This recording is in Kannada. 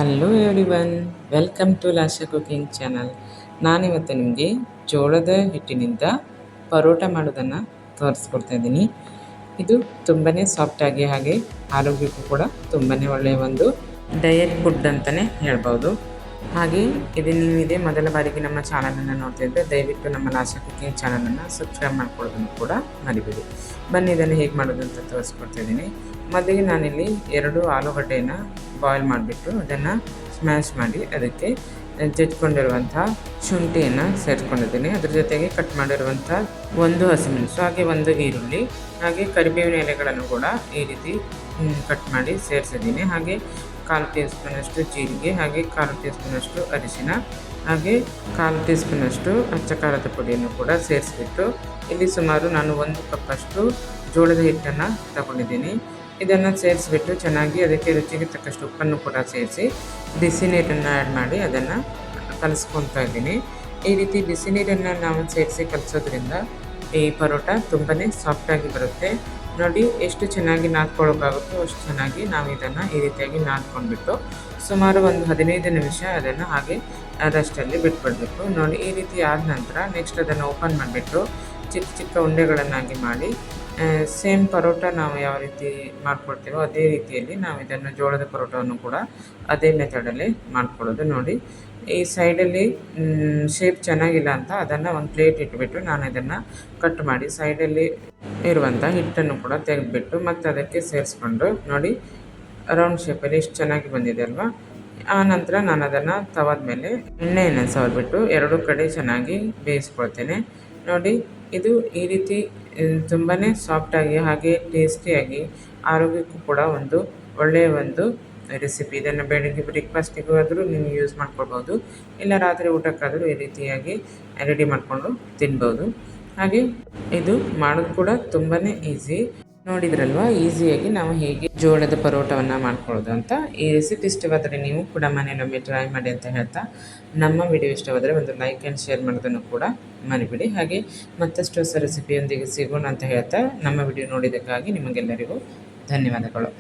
ಹಲೋ ಎವ್ರಿವನ್, ವೆಲ್ಕಮ್ ಟು ಲಾಶಾ ಕುಕಿಂಗ್ ಚಾನಲ್. ನಾನಿವತ್ತು ನಿಮಗೆ ಜೋಳದ ಹಿಟ್ಟಿನಿಂದ ಪರೋಟ ಮಾಡೋದನ್ನು ತೋರಿಸ್ಕೊಡ್ತಾ ಇದ್ದೀನಿ. ಇದು ತುಂಬಾ ಸಾಫ್ಟಾಗಿ ಹಾಗೆ ಆರೋಗ್ಯಕ್ಕೂ ಕೂಡ ತುಂಬಾ ಒಳ್ಳೆಯ ಒಂದು ಡಯಟ್ ಫುಡ್ ಅಂತಲೇ ಹೇಳ್ಬೋದು. ಹಾಗೆ ನೀವು ಇದೇ ಮೊದಲ ಬಾರಿಗೆ ನಮ್ಮ ಚಾನಲನ್ನು ನೋಡ್ತಾ ಇದ್ದರೆ ದಯವಿಟ್ಟು ನಮ್ಮ ಲಾಶಾ ಕುಕಿಂಗ್ ಚಾನಲನ್ನು ಸಬ್ಸ್ಕ್ರೈಬ್ ಮಾಡ್ಕೊಳ್ಳೋದನ್ನು ಕೂಡ ಮರಿಬೇಡಿ. ಬನ್ನಿ ಇದನ್ನು ಹೇಗೆ ಮಾಡೋದು ಅಂತ ತೋರಿಸ್ಕೊಡ್ತಾ ಇದ್ದೀನಿ. ಮೊದಲಿಗೆ ನಾನಿಲ್ಲಿ 2 ಆಲೂಗಡ್ಡೆಯನ್ನು ಬಾಯ್ಲ್ ಮಾಡಿಬಿಟ್ಟು ಅದನ್ನು ಸ್ಮ್ಯಾಶ್ ಮಾಡಿ ಅದಕ್ಕೆ ಜಜ್ಕೊಂಡಿರುವಂಥ ಶುಂಠಿಯನ್ನು ಸೇರಿಸ್ಕೊಂಡಿದ್ದೀನಿ. ಅದ್ರ ಜೊತೆಗೆ ಕಟ್ ಮಾಡಿರುವಂಥ 1 ಹಸಿಮೆಣಸು ಹಾಗೆ 1 ಈರುಳ್ಳಿ ಹಾಗೆ ಕರಿಬೇವಿನ ಎಲೆಗಳನ್ನು ಕೂಡ ಈ ರೀತಿ ಕಟ್ ಮಾಡಿ ಸೇರಿಸಿದ್ದೀನಿ. ಹಾಗೆ 1/4 ಟೀ ಸ್ಪೂನಷ್ಟು ಜೀರಿಗೆ ಹಾಗೆ 1/4 ಟೀ ಸ್ಪೂನಷ್ಟು ಅರಿಶಿನ ಹಾಗೆ 1/4 ಟೀ ಸ್ಪೂನಷ್ಟು ಅಚ್ಚ ಖಾರದ ಪುಡಿಯನ್ನು ಕೂಡ ಸೇರಿಸ್ಬಿಟ್ಟು ಇಲ್ಲಿ ಸುಮಾರು ನಾನು 1 ಕಪ್ಪಷ್ಟು ಜೋಳದ ಹಿಟ್ಟನ್ನು ತಗೊಂಡಿದ್ದೀನಿ. ಇದನ್ನು ಸೇರಿಸ್ಬಿಟ್ಟು ಚೆನ್ನಾಗಿ ಅದಕ್ಕೆ ರುಚಿಗೆ ತಕ್ಕಷ್ಟು ಉಪ್ಪನ್ನು ಕೂಡ ಸೇರಿಸಿ ಬಿಸಿ ನೀರನ್ನು ಆ್ಯಡ್ ಮಾಡಿ ಅದನ್ನು ಕಲಿಸ್ಕೊತಾ ಇದ್ದೀನಿ. ಈ ರೀತಿ ಬಿಸಿ ನೀರನ್ನು ನಾವು ಸೇರಿಸಿ ಕಲಿಸೋದ್ರಿಂದ ಈ ಪರೋಟ ತುಂಬಾ ಸಾಫ್ಟಾಗಿ ಬರುತ್ತೆ. ನೋಡಿ ಎಷ್ಟು ಚೆನ್ನಾಗಿ ನಾದ್ಕೊಳ್ಳೋಕ್ಕಾಗುತ್ತೋ ಅಷ್ಟು ಚೆನ್ನಾಗಿ ನಾವು ಇದನ್ನು ಈ ರೀತಿಯಾಗಿ ನಾದ್ಕೊಂಡ್ಬಿಟ್ಟು ಸುಮಾರು ಒಂದು 15 ನಿಮಿಷ ಅದನ್ನು ಹಾಗೆ ರೆಸ್ಟಲ್ಲಿ ಬಿಟ್ಬಿಡಬೇಕು. ನೋಡಿ ಈ ರೀತಿ ಆದ ನಂತರ ನೆಕ್ಸ್ಟ್ ಅದನ್ನು ಓಪನ್ ಮಾಡಿಬಿಟ್ಟು ಚಿಕ್ಕ ಚಿಕ್ಕ ಉಂಡೆಗಳನ್ನಾಗಿ ಮಾಡಿ ಸೇಮ್ ಪರೋಟ ನಾವು ಯಾವ ರೀತಿ ಮಾಡ್ಕೊಳ್ತೀವೋ ಅದೇ ರೀತಿಯಲ್ಲಿ ನಾವು ಇದನ್ನು ಜೋಳದ ಪರೋಟವನ್ನು ಕೂಡ ಅದೇ ಮೆಥಡಲ್ಲಿ ಮಾಡ್ಕೊಳ್ಳೋದು. ನೋಡಿ ಈ ಸೈಡಲ್ಲಿ ಶೇಪ್ ಚೆನ್ನಾಗಿಲ್ಲ ಅಂತ ಅದನ್ನು ಒಂದು ಪ್ಲೇಟ್ ಇಟ್ಬಿಟ್ಟು ನಾನು ಇದನ್ನು ಕಟ್ ಮಾಡಿ ಸೈಡಲ್ಲಿ ಇರುವಂಥ ಹಿಟ್ಟನ್ನು ಕೂಡ ತೆಗೆದುಬಿಟ್ಟು ಮತ್ತು ಅದಕ್ಕೆ ಸೇರಿಸ್ಕೊಂಡು ನೋಡಿ ರೌಂಡ್ ಶೇಪಲ್ಲಿ ಎಷ್ಟು ಚೆನ್ನಾಗಿ ಬಂದಿದೆ ಅಲ್ವಾ. ಆ ನಂತರ ನಾನು ಅದನ್ನು ತವಾದ ಮೇಲೆ ಎಣ್ಣೆಯನ್ನು ಸವರ್ಬಿಟ್ಟು 2 ಕಡೆ ಚೆನ್ನಾಗಿ ಬೇಯಿಸ್ಕೊಳ್ತೇನೆ. ನೋಡಿ ಇದು ಈ ರೀತಿ ತುಂಬಾ ಸಾಫ್ಟಾಗಿ ಹಾಗೆ ಟೇಸ್ಟಿಯಾಗಿ ಆರೋಗ್ಯಕ್ಕೂ ಕೂಡ ಒಂದು ಒಳ್ಳೆಯ ಒಂದು ರೆಸಿಪಿ. ಇದನ್ನು ಬೆಳಗ್ಗೆ ಬ್ರೇಕ್ಫಾಸ್ಟಿಗೂ ಆದರೂ ನೀವು ಯೂಸ್ ಮಾಡ್ಕೊಳ್ಬೋದು, ಇಲ್ಲ ರಾತ್ರಿ ಊಟಕ್ಕಾದರೂ ಈ ರೀತಿಯಾಗಿ ರೆಡಿ ಮಾಡಿಕೊಂಡು ತಿನ್ಬೋದು. ಹಾಗೆ ಇದು ಮಾಡೋದು ಕೂಡ ತುಂಬಾ ಈಸಿ. ನೋಡಿದ್ರಲ್ವಾ ಈಸಿಯಾಗಿ ನಾವು ಹೇಗೆ ಜೋಳದ ಪರೋಟವನ್ನು ಮಾಡ್ಕೊಳ್ಳೋದು ಅಂತ. ಈ ರೆಸಿಪಿ ಇಷ್ಟವಾದರೆ ನೀವು ಕೂಡ ಮನೆಯಲ್ಲೊಮ್ಮೆ ಟ್ರೈ ಮಾಡಿ ಅಂತ ಹೇಳ್ತಾ, ನಮ್ಮ ವಿಡಿಯೋ ಇಷ್ಟವಾದರೆ ಒಂದು ಲೈಕ್ ಆ್ಯಂಡ್ ಶೇರ್ ಮಾಡೋದನ್ನು ಕೂಡ ಮರಿಬೇಡಿ. ಹಾಗೆ ಮತ್ತಷ್ಟು ಹೊಸ ರೆಸಿಪಿಯೊಂದಿಗೆ ಸಿಗೋಣ ಅಂತ ಹೇಳ್ತಾ ನಮ್ಮ ವಿಡಿಯೋ ನೋಡಿದ್ದಕ್ಕಾಗಿ ನಿಮಗೆಲ್ಲರಿಗೂ ಧನ್ಯವಾದಗಳು.